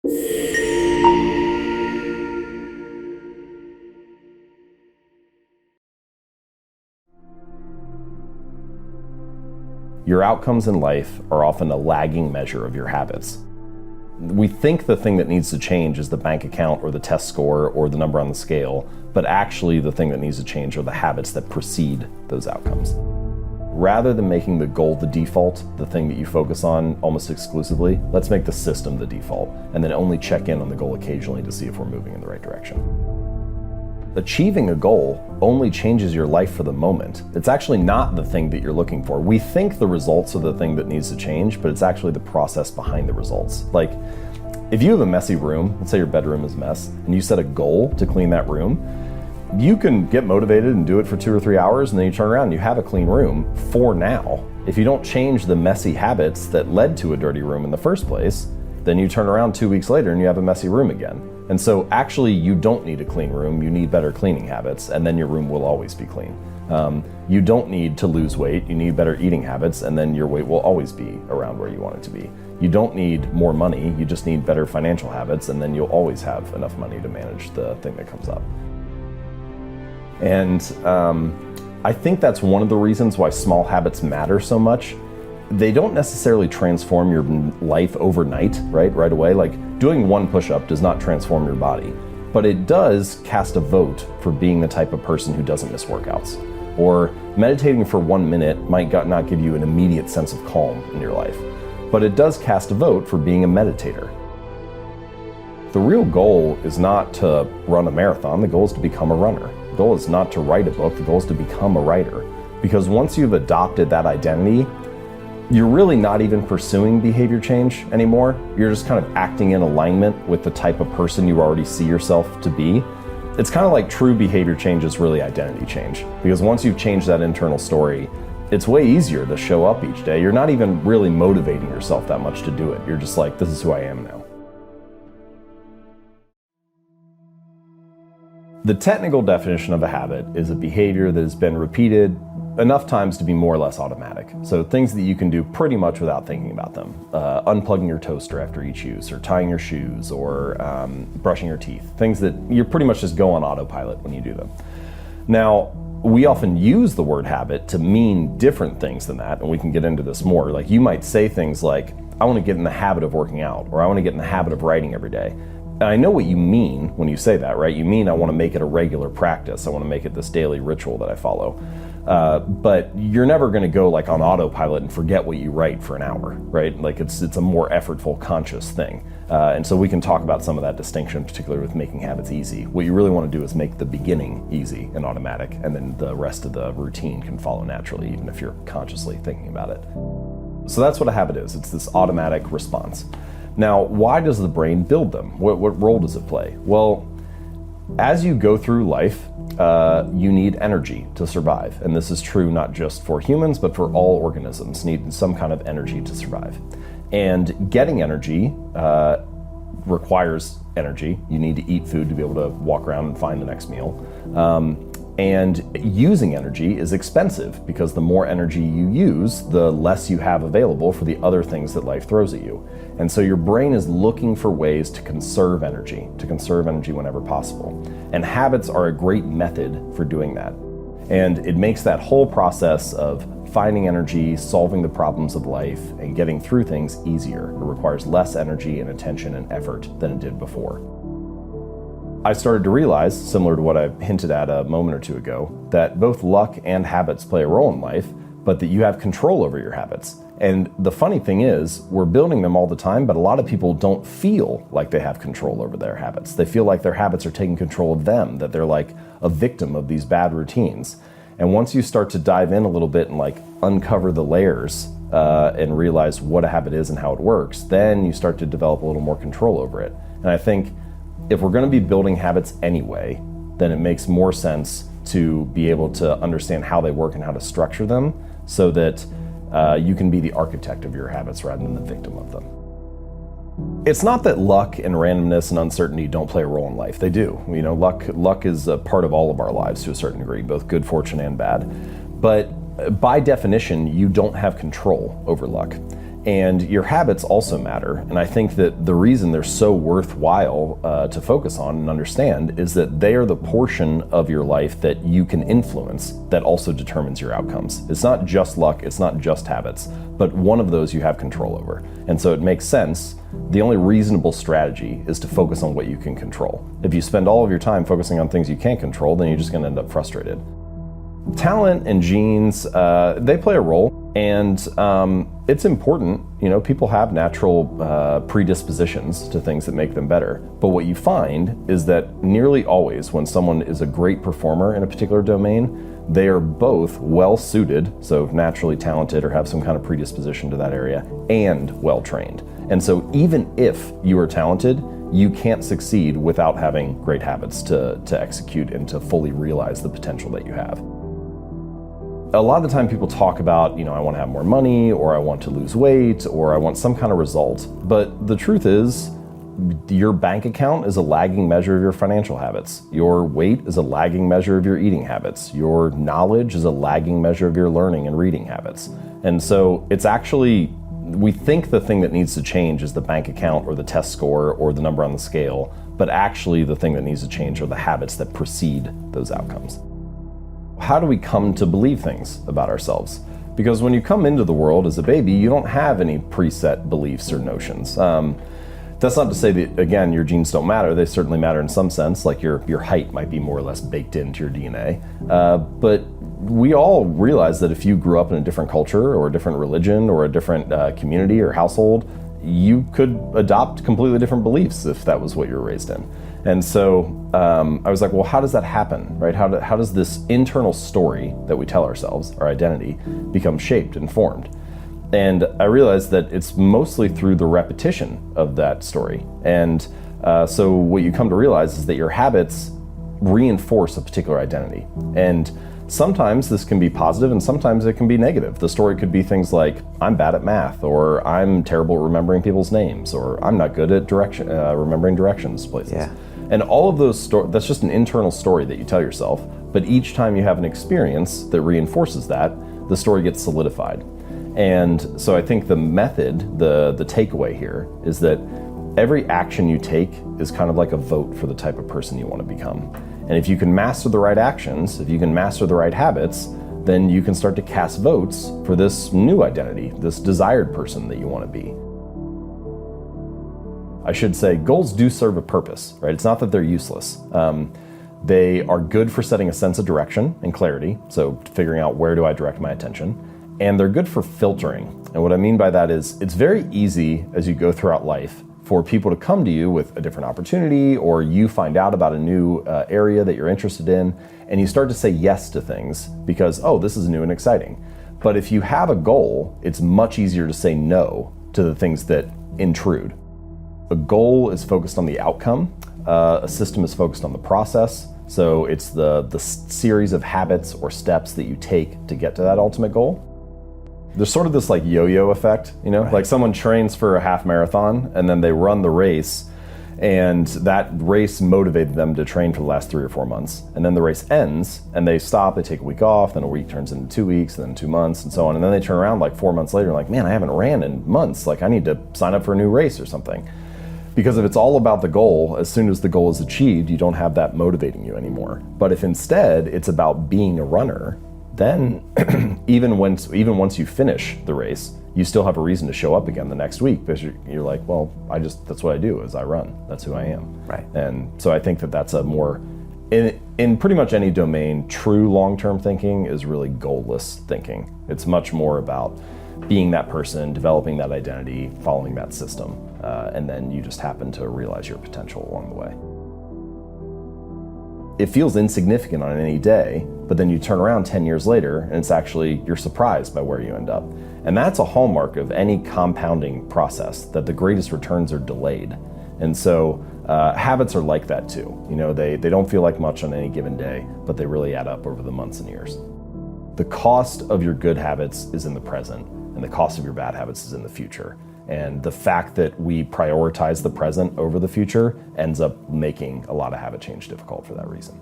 Your outcomes in life are often a lagging measure of your habits. We think the thing that needs to change is the bank account or the test score or the number on the scale, but actually the thing that needs to change are the habits that precede those outcomes. Rather than making the goal the default, the thing that you focus on almost exclusively, let's make the system the default and then only check in on the goal occasionally to see if we're moving in the right direction. Achieving a goal only changes your life for the moment. It's actually not the thing that you're looking for. We think the results are the thing that needs to change, but it's actually the process behind the results. Like, if you have a messy room, let's say your bedroom is a mess, and you set a goal to clean that room, you can get motivated and do it for 2 or 3 hours, and then you turn around and you have a clean room for now. If you don't change the messy habits that led to a dirty room in the first place, then you turn around 2 weeks later and you have a messy room again. And so actually you don't need a clean room, you need better cleaning habits, and then your room will always be clean. You don't need to lose weight, you need better eating habits, and then your weight will always be around where you want it to be. You don't need more money, you just need better financial habits, and then you'll always have enough money to manage the thing that comes up. And I think that's one of the reasons why small habits matter so much. They don't necessarily transform your life overnight, right away. Like, doing one push-up does not transform your body, but it does cast a vote for being the type of person who doesn't miss workouts. Or meditating for 1 minute might not give you an immediate sense of calm in your life, but it does cast a vote for being a meditator. The real goal is not to run a marathon, the goal is to become a runner. The goal is not to write a book, the goal is to become a writer. Because once you've adopted that identity, you're really not even pursuing behavior change anymore. You're just kind of acting in alignment with the type of person you already see yourself to be. It's kind of like true behavior change is really identity change. Because once you've changed that internal story, it's way easier to show up each day. You're not even really motivating yourself that much to do it. You're just like, this is who I am now. The technical definition of a habit is a behavior that has been repeated enough times to be more or less automatic. So things that you can do pretty much without thinking about them. Unplugging your toaster after each use, or tying your shoes, or brushing your teeth. Things that you pretty much just go on autopilot when you do them. Now, we often use the word habit to mean different things than that, and we can get into this more. Like, you might say things like, I want to get in the habit of working out, or I want to get in the habit of writing every day. And I know what you mean when you say that, right? You mean I want to make it a regular practice. I want to make it this daily ritual that I follow. But you're never going to go like on autopilot and forget what you write for an hour, right? Like, it's a more effortful, conscious thing. And so we can talk about some of that distinction, particularly with making habits easy. What you really want to do is make the beginning easy and automatic, and then the rest of the routine can follow naturally, even if you're consciously thinking about it. So that's what a habit is. It's this automatic response. Now, why does the brain build them? What role does it play? Well, as you go through life, you need energy to survive. And this is true not just for humans, but for all organisms need some kind of energy to survive. And getting energy requires energy. You need to eat food to be able to walk around and find the next meal. And using energy is expensive because the more energy you use, the less you have available for the other things that life throws at you. And so your brain is looking for ways to conserve energy whenever possible. And habits are a great method for doing that. And it makes that whole process of finding energy, solving the problems of life, and getting through things easier. It requires less energy and attention and effort than it did before. I started to realize, similar to what I hinted at a moment or two ago, that both luck and habits play a role in life, but that you have control over your habits. And the funny thing is, we're building them all the time, but a lot of people don't feel like they have control over their habits. They feel like their habits are taking control of them, that they're like a victim of these bad routines. And once you start to dive in a little bit and like uncover the layers and realize what a habit is and how it works, then you start to develop a little more control over it. And I think if we're going to be building habits anyway, then it makes more sense to be able to understand how they work and how to structure them so that you can be the architect of your habits rather than the victim of them. It's not that luck and randomness and uncertainty don't play a role in life. They do. You know, luck is a part of all of our lives to a certain degree, both good fortune and bad. But by definition, you don't have control over luck. And your habits also matter. And I think that the reason they're so worthwhile to focus on and understand is that they are the portion of your life that you can influence that also determines your outcomes. It's not just luck, it's not just habits, but one of those you have control over. And so it makes sense. The only reasonable strategy is to focus on what you can control. If you spend all of your time focusing on things you can't control, then you're just going to end up frustrated. Talent and genes, they play a role. And it's important, people have natural predispositions to things that make them better. But what you find is that nearly always when someone is a great performer in a particular domain, they are both well suited, so naturally talented or have some kind of predisposition to that area, and well trained. And so even if you are talented, you can't succeed without having great habits to execute and to fully realize the potential that you have. A lot of the time people talk about, I want to have more money, or I want to lose weight, or I want some kind of result. But the truth is, your bank account is a lagging measure of your financial habits. Your weight is a lagging measure of your eating habits. Your knowledge is a lagging measure of your learning and reading habits. And so it's actually, we think the thing that needs to change is the bank account or the test score or the number on the scale, but actually the thing that needs to change are the habits that precede those outcomes. How do we come to believe things about ourselves? Because when you come into the world as a baby, you don't have any preset beliefs or notions. That's not to say that, again, your genes don't matter. They certainly matter in some sense, like your height might be more or less baked into your DNA. But we all realize that if you grew up in a different culture or a different religion or a different community or household, you could adopt completely different beliefs if that was what you were raised in. And so I was like, well, how does that happen, right? How does this internal story that we tell ourselves, our identity, become shaped and formed? And I realized that it's mostly through the repetition of that story. And so what you come to realize is that your habits reinforce a particular identity. And sometimes this can be positive and sometimes it can be negative. The story could be things like, I'm bad at math, or I'm terrible at remembering people's names, or I'm not good at remembering directions to places. Yeah. And all of those that's just an internal story that you tell yourself, but each time you have an experience that reinforces that, the story gets solidified. And so I think the method, the takeaway here is that every action you take is kind of like a vote for the type of person you want to become. And if you can master the right actions, if you can master the right habits, then you can start to cast votes for this new identity, this desired person that you want to be. I should say goals do serve a purpose, right? It's not that they're useless. They are good for setting a sense of direction and clarity, so figuring out where do I direct my attention, and they're good for filtering. And what I mean by that is it's very easy as you go throughout life for people to come to you with a different opportunity, or you find out about a new area that you're interested in, and you start to say yes to things because, oh, this is new and exciting. But if you have a goal, it's much easier to say no to the things that intrude. A goal is focused on the outcome. A system is focused on the process. So it's the series of habits or steps that you take to get to that ultimate goal. There's sort of this like yo-yo effect, right. Like someone trains for a half marathon and then they run the race, and that race motivated them to train for the last 3 or 4 months. And then the race ends and they stop, they take a week off, then a week turns into 2 weeks, and then 2 months and so on. And then they turn around like 4 months later and like, man, I haven't ran in months. Like I need to sign up for a new race or something. Because if it's all about the goal, as soon as the goal is achieved, you don't have that motivating you anymore. But if instead it's about being a runner, then even once you finish the race, you still have a reason to show up again the next week, because you're like, well, that's what I do is I run. That's who I am. Right. And so I think that's a more, in pretty much any domain, true long-term thinking is really goalless thinking. It's much more about being that person, developing that identity, following that system, and then you just happen to realize your potential along the way. It feels insignificant on any day, but then you turn around 10 years later and it's actually, you're surprised by where you end up. And that's a hallmark of any compounding process, that the greatest returns are delayed. And so habits are like that too. They don't feel like much on any given day, but they really add up over the months and years. The cost of your good habits is in the present, and the cost of your bad habits is in the future. And the fact that we prioritize the present over the future ends up making a lot of habit change difficult for that reason.